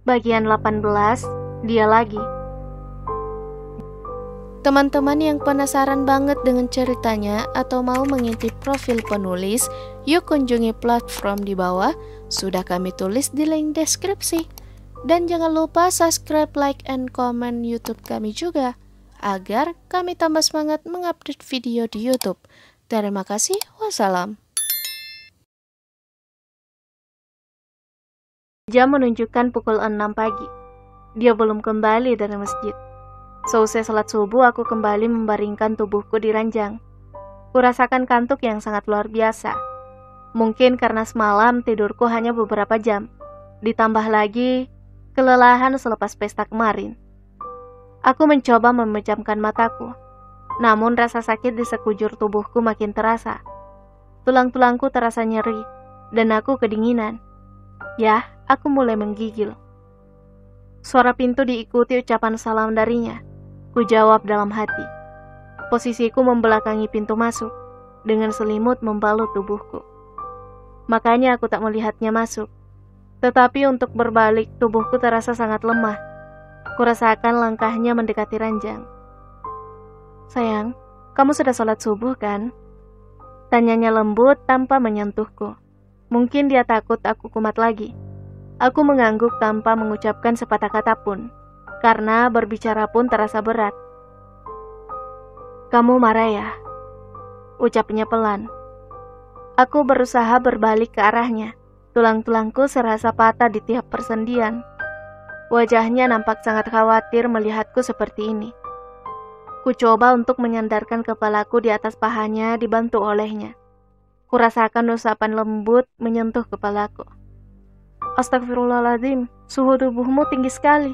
Bagian 18, dia lagi. Teman-teman yang penasaran banget dengan ceritanya atau mau mengintip profil penulis, yuk kunjungi platform di bawah, sudah kami tulis di link deskripsi. Dan jangan lupa subscribe, like, and comment YouTube kami juga, agar kami tambah semangat mengupdate video di YouTube. Terima kasih, wassalam. Jam menunjukkan pukul 6 pagi. Dia belum kembali dari masjid. Seusai salat subuh, aku kembali membaringkan tubuhku di ranjang. Kurasakan kantuk yang sangat luar biasa. Mungkin karena semalam tidurku hanya beberapa jam. Ditambah lagi kelelahan selepas pesta kemarin. Aku mencoba memejamkan mataku. Namun rasa sakit di sekujur tubuhku makin terasa. Tulang-tulangku terasa nyeri dan aku kedinginan. Ya, aku mulai menggigil. Suara pintu diikuti ucapan salam darinya. Ku jawab dalam hati. Posisiku membelakangi pintu masuk, dengan selimut membalut tubuhku. Makanya aku tak melihatnya masuk. Tetapi untuk berbalik, tubuhku terasa sangat lemah. Kurasakan langkahnya mendekati ranjang. Sayang, kamu sudah sholat subuh kan? Tanyanya lembut tanpa menyentuhku. Mungkin dia takut aku kumat lagi. Aku mengangguk tanpa mengucapkan sepatah kata pun, karena berbicara pun terasa berat. Kamu marah ya? Ucapnya pelan. Aku berusaha berbalik ke arahnya. Tulang-tulangku serasa patah di tiap persendian. Wajahnya nampak sangat khawatir melihatku seperti ini. Ku coba untuk menyandarkan kepalaku di atas pahanya dibantu olehnya. Kurasakan usapan lembut menyentuh kepalaku. Astagfirullahaladzim, suhu tubuhmu tinggi sekali.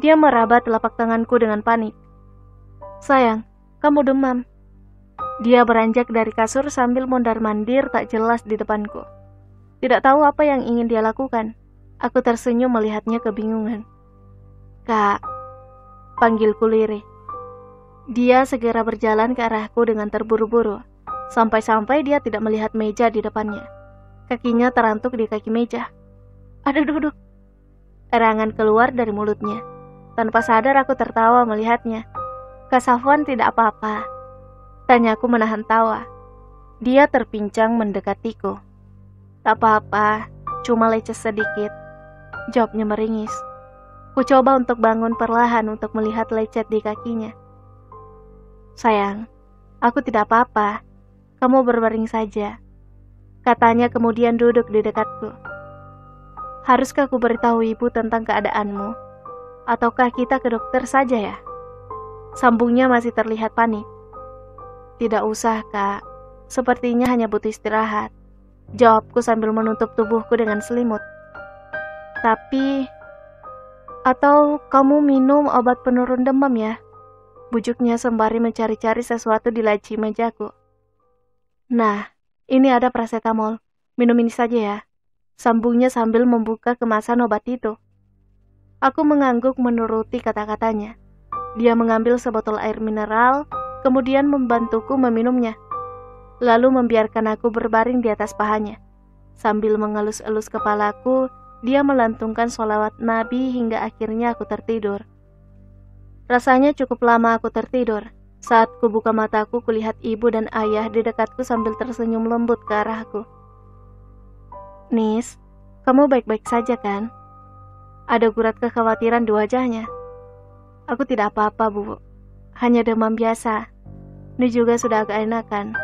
Dia meraba telapak tanganku dengan panik. Sayang, kamu demam. Dia beranjak dari kasur sambil mondar-mandir tak jelas di depanku. Tidak tahu apa yang ingin dia lakukan. Aku tersenyum melihatnya kebingungan. Kak, panggilku lirih. Dia segera berjalan ke arahku dengan terburu-buru. Sampai-sampai dia tidak melihat meja di depannya. Kakinya terantuk di kaki meja. Aduh, duduk. Erangan keluar dari mulutnya. Tanpa sadar aku tertawa melihatnya. Kak Safwan tidak apa-apa. Tanyaku menahan tawa. Dia terpincang mendekatiku. Tak apa-apa, cuma lecet sedikit. Jawabnya meringis. Ku coba untuk bangun perlahan untuk melihat lecet di kakinya. Sayang, aku tidak apa-apa. Kamu berbaring saja. Katanya kemudian duduk di dekatku. Haruskah aku beritahu ibu tentang keadaanmu? Ataukah kita ke dokter saja ya? Sambungnya masih terlihat panik. Tidak usah, Kak. Sepertinya hanya butuh istirahat. Jawabku sambil menutup tubuhku dengan selimut. Tapi, atau kamu minum obat penurun demam ya? Bujuknya sembari mencari-cari sesuatu di laci mejaku. Nah, ini ada paracetamol. Minum ini saja ya. Sambungnya sambil membuka kemasan obat itu. Aku mengangguk menuruti kata-katanya. Dia mengambil sebotol air mineral, kemudian membantuku meminumnya. Lalu membiarkan aku berbaring di atas pahanya. Sambil mengelus-elus kepalaku, dia melantungkan sholawat Nabi hingga akhirnya aku tertidur. Rasanya cukup lama aku tertidur. Saat ku buka mataku, kulihat ibu dan ayah di dekatku sambil tersenyum lembut ke arahku. Nis, kamu baik-baik saja kan? Ada gurat kekhawatiran di wajahnya. Aku tidak apa-apa, Bu. Hanya demam biasa. Ini juga sudah agak enakan.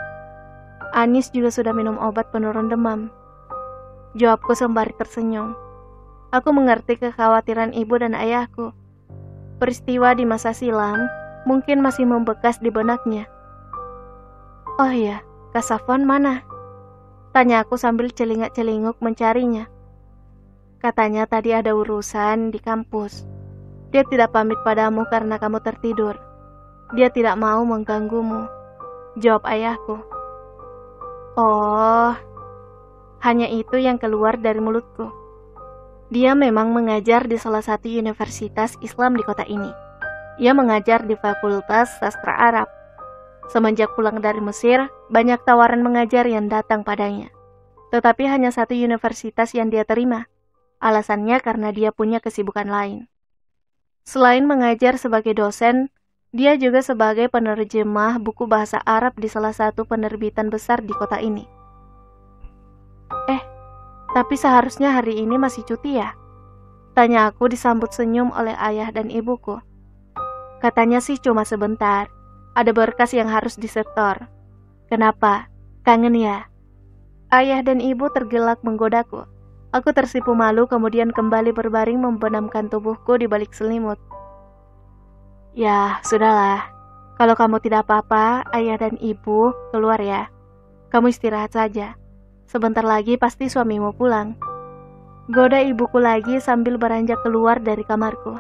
Anis juga sudah minum obat penurun demam. Jawabku sembari tersenyum. Aku mengerti kekhawatiran ibu dan ayahku. Peristiwa di masa silam mungkin masih membekas di benaknya. Oh iya, Kak Safwan mana? Tanya aku sambil celingak-celinguk mencarinya. Katanya tadi ada urusan di kampus. Dia tidak pamit padamu karena kamu tertidur. Dia tidak mau mengganggumu. Jawab ayahku. Oh, hanya itu yang keluar dari mulutku. Dia memang mengajar di salah satu universitas Islam di kota ini. Ia mengajar di Fakultas Sastra Arab. Semenjak pulang dari Mesir, banyak tawaran mengajar yang datang padanya. Tetapi hanya satu universitas yang dia terima. Alasannya karena dia punya kesibukan lain. Selain mengajar sebagai dosen, dia juga sebagai penerjemah buku bahasa Arab di salah satu penerbitan besar di kota ini. Tapi seharusnya hari ini masih cuti ya? Tanya aku disambut senyum oleh ayah dan ibuku. Katanya sih cuma sebentar, ada berkas yang harus disetor. Kenapa? Kangen ya? Ayah dan ibu tergelak menggodaku. Aku tersipu malu kemudian kembali berbaring membenamkan tubuhku di balik selimut. Ya, sudahlah. Kalau kamu tidak apa-apa, ayah dan ibu keluar ya. Kamu istirahat saja. Sebentar lagi pasti suamimu pulang. Goda ibuku lagi sambil beranjak keluar dari kamarku.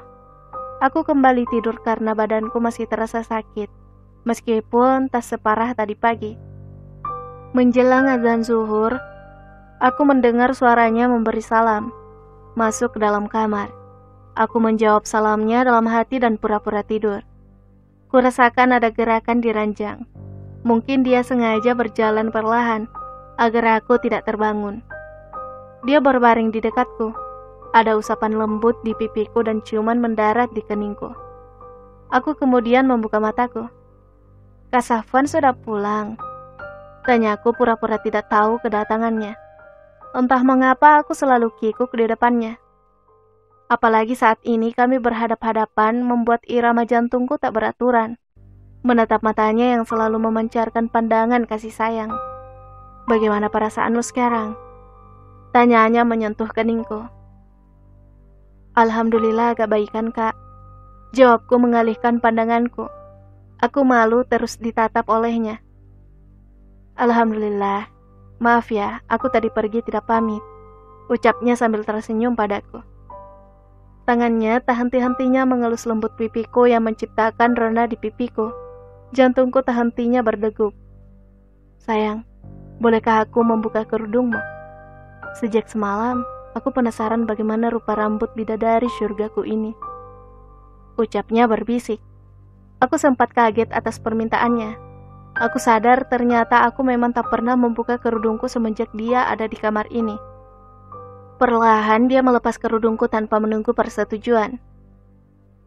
Aku kembali tidur karena badanku masih terasa sakit, meskipun tak separah tadi pagi. Menjelang azan zuhur, aku mendengar suaranya memberi salam, masuk ke dalam kamar. Aku menjawab salamnya dalam hati dan pura-pura tidur. Kurasakan ada gerakan di ranjang. Mungkin dia sengaja berjalan perlahan, agar aku tidak terbangun. Dia berbaring di dekatku. Ada usapan lembut di pipiku dan ciuman mendarat di keningku. Aku kemudian membuka mataku. Kak Safwan sudah pulang? Tanyaku pura-pura tidak tahu kedatangannya. Entah mengapa aku selalu kikuk di depannya. Apalagi saat ini kami berhadap-hadapan membuat irama jantungku tak beraturan. Menatap matanya yang selalu memancarkan pandangan kasih sayang. Bagaimana perasaanmu sekarang? Tanyanya menyentuh keningku. Alhamdulillah agak baikan kak. Jawabku mengalihkan pandanganku. Aku malu terus ditatap olehnya. Alhamdulillah. Maaf ya, aku tadi pergi tidak pamit. Ucapnya sambil tersenyum padaku. Tangannya tak henti-hentinya mengelus lembut pipiku yang menciptakan rona di pipiku. Jantungku tak hentinya berdegup. Sayang, bolehkah aku membuka kerudungmu? Sejak semalam, aku penasaran bagaimana rupa rambut bidadari syurgaku ini. Ucapnya berbisik. Aku sempat kaget atas permintaannya. Aku sadar ternyata aku memang tak pernah membuka kerudungku semenjak dia ada di kamar ini. Perlahan dia melepas kerudungku tanpa menunggu persetujuan.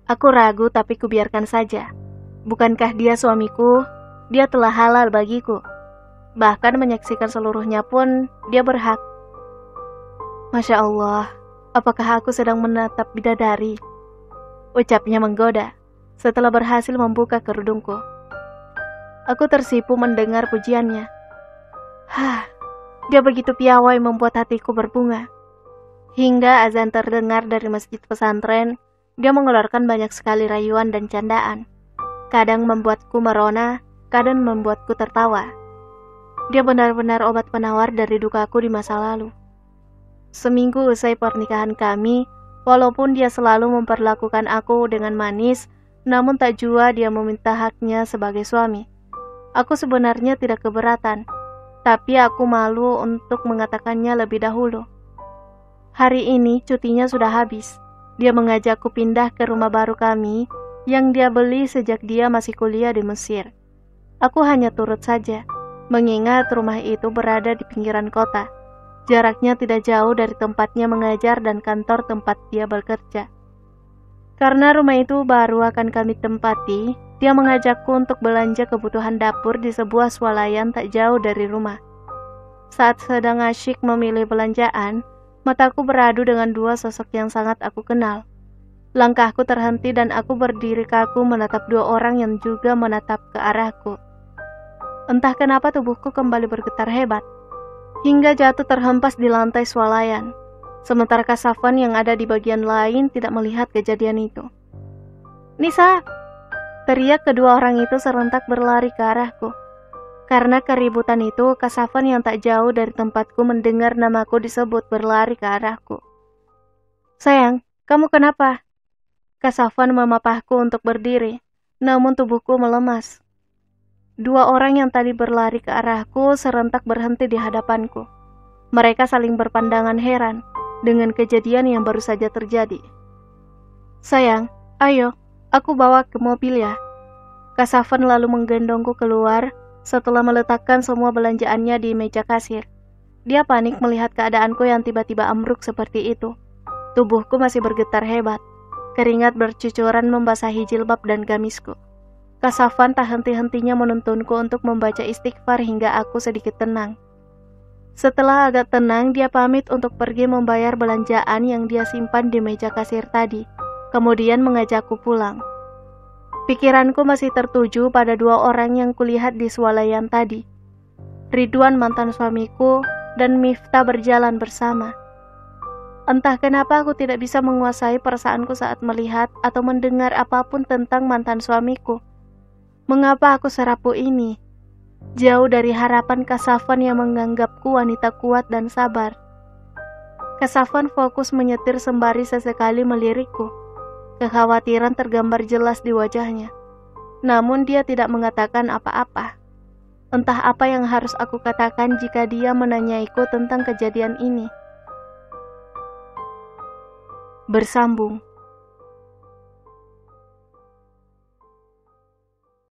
Aku ragu tapi kubiarkan saja. Bukankah dia suamiku? Dia telah halal bagiku. Bahkan menyaksikan seluruhnya pun dia berhak. Masya Allah, apakah aku sedang menatap bidadari? Ucapnya menggoda setelah berhasil membuka kerudungku. Aku tersipu mendengar pujiannya. Dia begitu piawai membuat hatiku berbunga. Hingga azan terdengar dari masjid pesantren, dia mengeluarkan banyak sekali rayuan dan candaan. Kadang membuatku merona, kadang membuatku tertawa. Dia benar-benar obat penawar dari dukaku di masa lalu. Seminggu usai pernikahan kami, walaupun dia selalu memperlakukan aku dengan manis, namun tak jua dia meminta haknya sebagai suami. Aku sebenarnya tidak keberatan, tapi aku malu untuk mengatakannya lebih dahulu. Hari ini cutinya sudah habis. Dia mengajakku pindah ke rumah baru kami yang dia beli sejak dia masih kuliah di Mesir. Aku hanya turut saja, mengingat rumah itu berada di pinggiran kota. Jaraknya tidak jauh dari tempatnya mengajar dan kantor tempat dia bekerja. Karena rumah itu baru akan kami tempati, dia mengajakku untuk belanja kebutuhan dapur di sebuah swalayan tak jauh dari rumah. Saat sedang asyik memilih belanjaan, mataku beradu dengan dua sosok yang sangat aku kenal. Langkahku terhenti dan aku berdiri kaku menatap dua orang yang juga menatap ke arahku. Entah kenapa tubuhku kembali bergetar hebat, hingga jatuh terhempas di lantai swalayan. Sementara Kak Safwan yang ada di bagian lain tidak melihat kejadian itu. Nisa! Teriak kedua orang itu serentak berlari ke arahku. Karena keributan itu, Kak Safwan yang tak jauh dari tempatku mendengar namaku disebut berlari ke arahku. Sayang, kamu kenapa? Kak Safwan memapahku untuk berdiri, namun tubuhku melemas. Dua orang yang tadi berlari ke arahku serentak berhenti di hadapanku. Mereka saling berpandangan heran dengan kejadian yang baru saja terjadi. Sayang, ayo, aku bawa ke mobil ya. Kak Safwan lalu menggendongku keluar setelah meletakkan semua belanjaannya di meja kasir. Dia panik melihat keadaanku yang tiba-tiba ambruk seperti itu. Tubuhku masih bergetar hebat. Keringat bercucuran membasahi jilbab dan gamisku. Kak Safwan tak henti-hentinya menuntunku untuk membaca istighfar hingga aku sedikit tenang. Setelah agak tenang, dia pamit untuk pergi membayar belanjaan yang dia simpan di meja kasir tadi, kemudian mengajakku pulang. Pikiranku masih tertuju pada dua orang yang kulihat di swalayan tadi. Ridwan mantan suamiku dan Miftah berjalan bersama. Entah kenapa aku tidak bisa menguasai perasaanku saat melihat atau mendengar apapun tentang mantan suamiku. Mengapa aku serapuh ini? Jauh dari harapan Kak Safwan yang menganggapku wanita kuat dan sabar. Kak Safwan fokus menyetir sembari sesekali melirikku. Kekhawatiran tergambar jelas di wajahnya. Namun dia tidak mengatakan apa-apa. Entah apa yang harus aku katakan jika dia menanyaiku tentang kejadian ini. Bersambung.